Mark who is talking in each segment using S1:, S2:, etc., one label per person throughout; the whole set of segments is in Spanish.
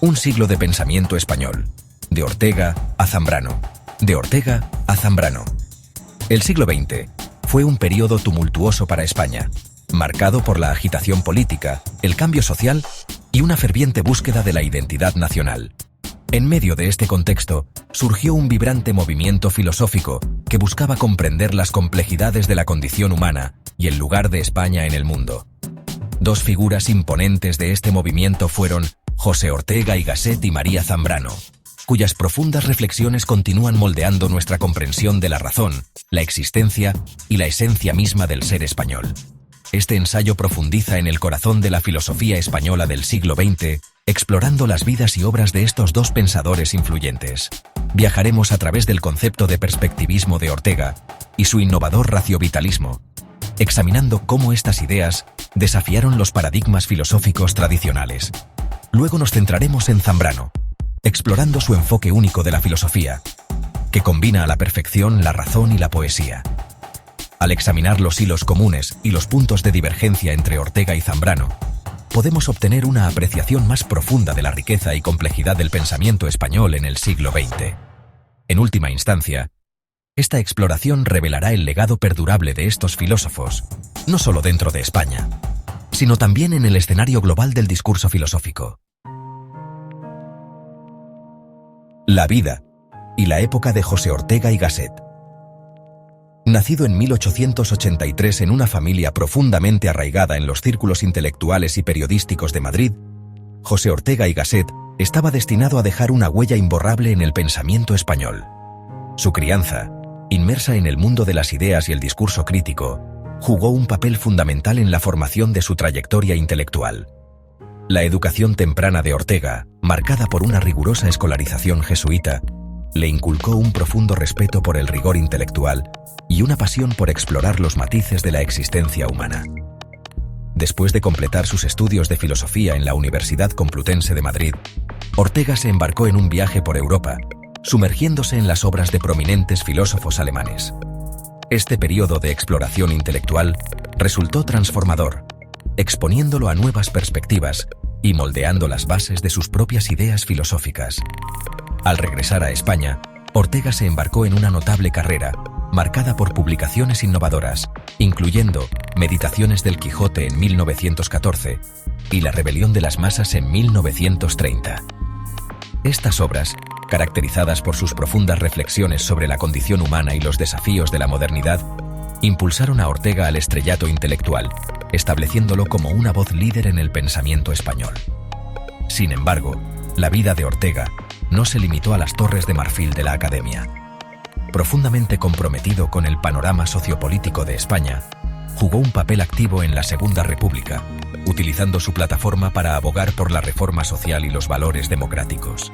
S1: Un siglo de pensamiento español. De Ortega a Zambrano. De Ortega a Zambrano. El siglo XX fue un periodo tumultuoso para España, marcado por la agitación política, el cambio social y una ferviente búsqueda de la identidad nacional. En medio de este contexto, surgió un vibrante movimiento filosófico que buscaba comprender las complejidades de la condición humana y el lugar de España en el mundo. Dos figuras imponentes de este movimiento fueron José Ortega y Gasset y María Zambrano, cuyas profundas reflexiones continúan moldeando nuestra comprensión de la razón, la existencia y la esencia misma del ser español. Este ensayo profundiza en el corazón de la filosofía española del siglo XX, explorando las vidas y obras de estos dos pensadores influyentes. Viajaremos a través del concepto de perspectivismo de Ortega y su innovador raciovitalismo, examinando cómo estas ideas desafiaron los paradigmas filosóficos tradicionales. Luego nos centraremos en Zambrano, explorando su enfoque único de la filosofía, que combina a la perfección la razón y la poesía. Al examinar los hilos comunes y los puntos de divergencia entre Ortega y Zambrano, podemos obtener una apreciación más profunda de la riqueza y complejidad del pensamiento español en el siglo XX. En última instancia, esta exploración revelará el legado perdurable de estos filósofos, no solo dentro de España, sino también en el escenario global del discurso filosófico. La vida y la época de José Ortega y Gasset. Nacido en 1883 en una familia profundamente arraigada en los círculos intelectuales y periodísticos de Madrid, José Ortega y Gasset estaba destinado a dejar una huella imborrable en el pensamiento español. Su crianza, inmersa en el mundo de las ideas y el discurso crítico, jugó un papel fundamental en la formación de su trayectoria intelectual. La educación temprana de Ortega, marcada por una rigurosa escolarización jesuita, le inculcó un profundo respeto por el rigor intelectual y una pasión por explorar los matices de la existencia humana. Después de completar sus estudios de filosofía en la Universidad Complutense de Madrid, Ortega se embarcó en un viaje por Europa, sumergiéndose en las obras de prominentes filósofos alemanes. Este periodo de exploración intelectual resultó transformador, exponiéndolo a nuevas perspectivas y moldeando las bases de sus propias ideas filosóficas. Al regresar a España, Ortega se embarcó en una notable carrera, marcada por publicaciones innovadoras, incluyendo Meditaciones del Quijote en 1914 y La rebelión de las masas en 1930. Estas obras, caracterizadas por sus profundas reflexiones sobre la condición humana y los desafíos de la modernidad, impulsaron a Ortega al estrellato intelectual, estableciéndolo como una voz líder en el pensamiento español. Sin embargo, la vida de Ortega no se limitó a las torres de marfil de la academia. Profundamente comprometido con el panorama sociopolítico de España, jugó un papel activo en la Segunda República, utilizando su plataforma para abogar por la reforma social y los valores democráticos.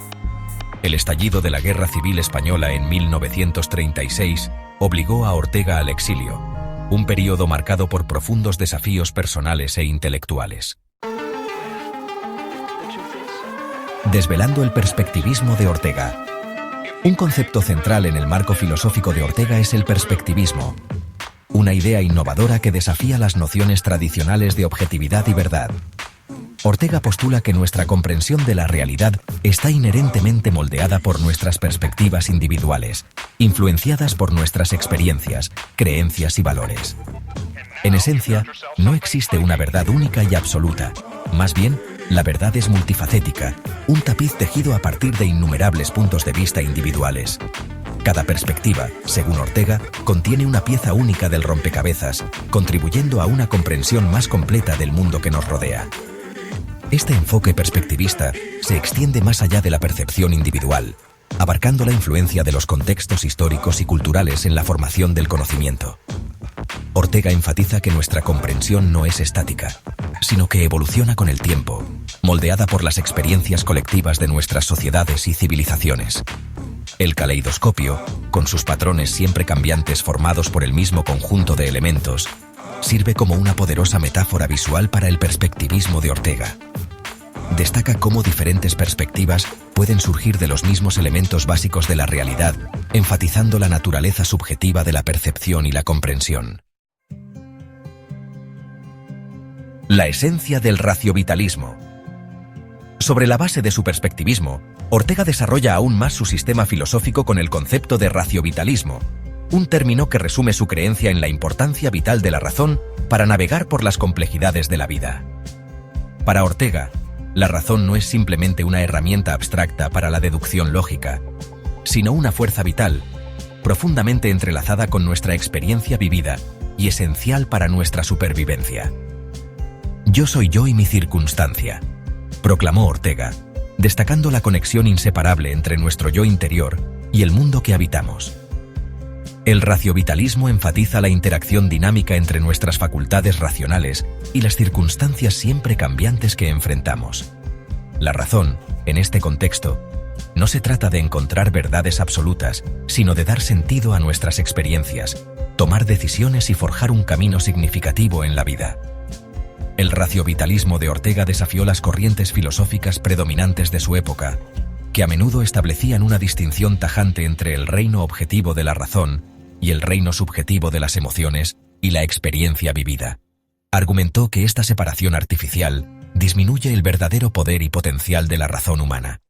S1: El estallido de la Guerra Civil Española en 1936 obligó a Ortega al exilio, un periodo marcado por profundos desafíos personales e intelectuales. Desvelando el perspectivismo de Ortega. Un concepto central en el marco filosófico de Ortega es el perspectivismo, una idea innovadora que desafía las nociones tradicionales de objetividad y verdad. Ortega postula que nuestra comprensión de la realidad está inherentemente moldeada por nuestras perspectivas individuales, influenciadas por nuestras experiencias, creencias y valores. En esencia, no existe una verdad única y absoluta. Más bien, la verdad es multifacética, un tapiz tejido a partir de innumerables puntos de vista individuales. Cada perspectiva, según Ortega, contiene una pieza única del rompecabezas, contribuyendo a una comprensión más completa del mundo que nos rodea. Este enfoque perspectivista se extiende más allá de la percepción individual, abarcando la influencia de los contextos históricos y culturales en la formación del conocimiento. Ortega enfatiza que nuestra comprensión no es estática, sino que evoluciona con el tiempo, moldeada por las experiencias colectivas de nuestras sociedades y civilizaciones. El caleidoscopio, con sus patrones siempre cambiantes formados por el mismo conjunto de elementos, sirve como una poderosa metáfora visual para el perspectivismo de Ortega. Destaca cómo diferentes perspectivas pueden surgir de los mismos elementos básicos de la realidad, enfatizando la naturaleza subjetiva de la percepción y la comprensión. La esencia del raciovitalismo. Sobre la base de su perspectivismo, Ortega desarrolla aún más su sistema filosófico con el concepto de raciovitalismo, un término que resume su creencia en la importancia vital de la razón para navegar por las complejidades de la vida. Para Ortega, la razón no es simplemente una herramienta abstracta para la deducción lógica, sino una fuerza vital, profundamente entrelazada con nuestra experiencia vivida y esencial para nuestra supervivencia. Yo soy yo y mi circunstancia, proclamó Ortega, destacando la conexión inseparable entre nuestro yo interior y el mundo que habitamos. El raciovitalismo enfatiza la interacción dinámica entre nuestras facultades racionales y las circunstancias siempre cambiantes que enfrentamos. La razón, en este contexto, no se trata de encontrar verdades absolutas, sino de dar sentido a nuestras experiencias, tomar decisiones y forjar un camino significativo en la vida. El raciovitalismo de Ortega desafió las corrientes filosóficas predominantes de su época, que a menudo establecían una distinción tajante entre el reino objetivo de la razón y el reino subjetivo de las emociones y la experiencia vivida. Argumentó que esta separación artificial disminuye el verdadero poder y potencial de la razón humana.